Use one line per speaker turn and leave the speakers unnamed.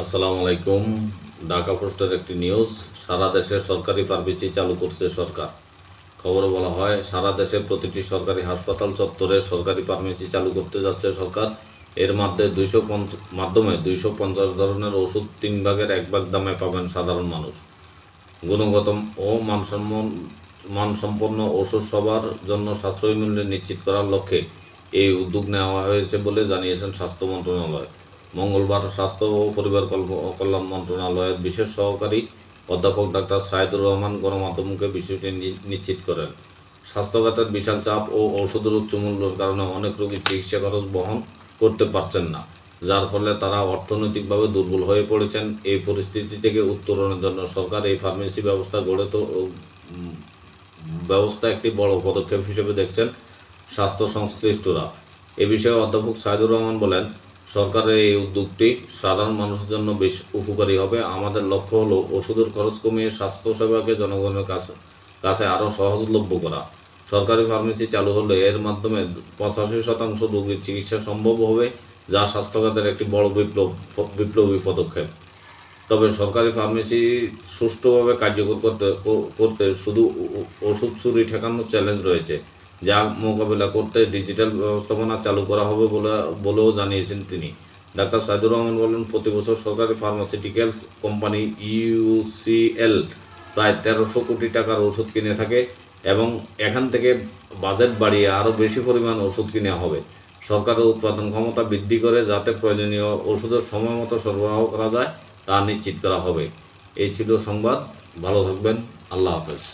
আসসালামু আলাইকুম। ঢাকা পোস্টের একটি নিউজ। সারা দেশে সরকারি ফার্মেসি চালু করছে সরকার। খবরে বলা হয়, সারা দেশে প্রতিটি সরকারি হাসপাতাল চত্বরে সরকারি ফার্মেসি চালু করতে যাচ্ছে সরকার। এর মধ্যে 250 ধরনের ওষুধ 3 ভাগের 1 ভাগ দামে পাবেন সাধারণ মানুষ। গুণগত ও মানসম্পন্ন ওষুধ সবার জন্য সাশ্রয়ী মূল্যে নিশ্চিত করার লক্ষ্যে এই উদ্যোগ নেওয়া হয়েছে বলে জানিয়েছেন স্বাস্থ্য মন্ত্রণালয়। মঙ্গলবার স্বাস্থ্য ও পরিবার কল্যাণ মন্ত্রণালয়ের বিশেষ সহকারী অধ্যাপক ডাক্তার সাইদুর রহমান গণমাধ্যমকে বিষয়টি নিশ্চিত করেন। স্বাস্থ্য খাতের বিশাল চাপ ও ঔষধের উচ্চ মূল্যের কারণে অনেক রোগী চিকিৎসা খরচ বহন করতে পারছেন না, যার ফলে তারা অর্থনৈতিকভাবে দুর্বল হয়ে পড়েছেন। এই পরিস্থিতি থেকে উত্তরণের জন্য সরকার এই ফার্মেসি ব্যবস্থা একটি বড় পদক্ষেপ হিসেবে দেখছেন স্বাস্থ্য সংশ্লিষ্টরা। এ বিষয়ে অধ্যাপক সাইদুর রহমান বলেন, সরকারের এই উদ্যোগটি সাধারণ মানুষের জন্য বেশ উপকারী হবে। আমাদের লক্ষ্য হলো ওষুধের খরচ কমিয়ে স্বাস্থ্যসেবাকে জনগণের কাছে আরও সহজলভ্য করা। সরকারি ফার্মেসি চালু হলে এর মাধ্যমে 85% রোগীর চিকিৎসা সম্ভব হবে, যা স্বাস্থ্যখাতের একটি বড় বিপ্লবী পদক্ষেপ। তবে সরকারি ফার্মেসি সুষ্ঠুভাবে কার্যকর করতে শুধু ওষুধ চুরি ঠেকানোর চ্যালেঞ্জ রয়েছে, যা মোকাবিলা করতে ডিজিটাল ব্যবস্থাপনা চালু করা হবে বলেও জানিয়েছেন তিনি। ডাক্তার সাইদুর রহমান বলেন, প্রতি বছর সরকারি ফার্মাসিউটিক্যালস কোম্পানি ইউসিএল প্রায় 1300 কোটি টাকার ওষুধ কিনে থাকে এবং এখান থেকে বাজেট বাড়িয়ে আরও বেশি পরিমাণ ওষুধ কিনে হবে। সরকারের উৎপাদন ক্ষমতা বৃদ্ধি করে যাতে প্রয়োজনীয় ওষুধের সময় মতো সরবরাহ করা যায় তা নিশ্চিত করা হবে। এই ছিল সংবাদ। ভালো থাকবেন। আল্লাহ হাফেজ।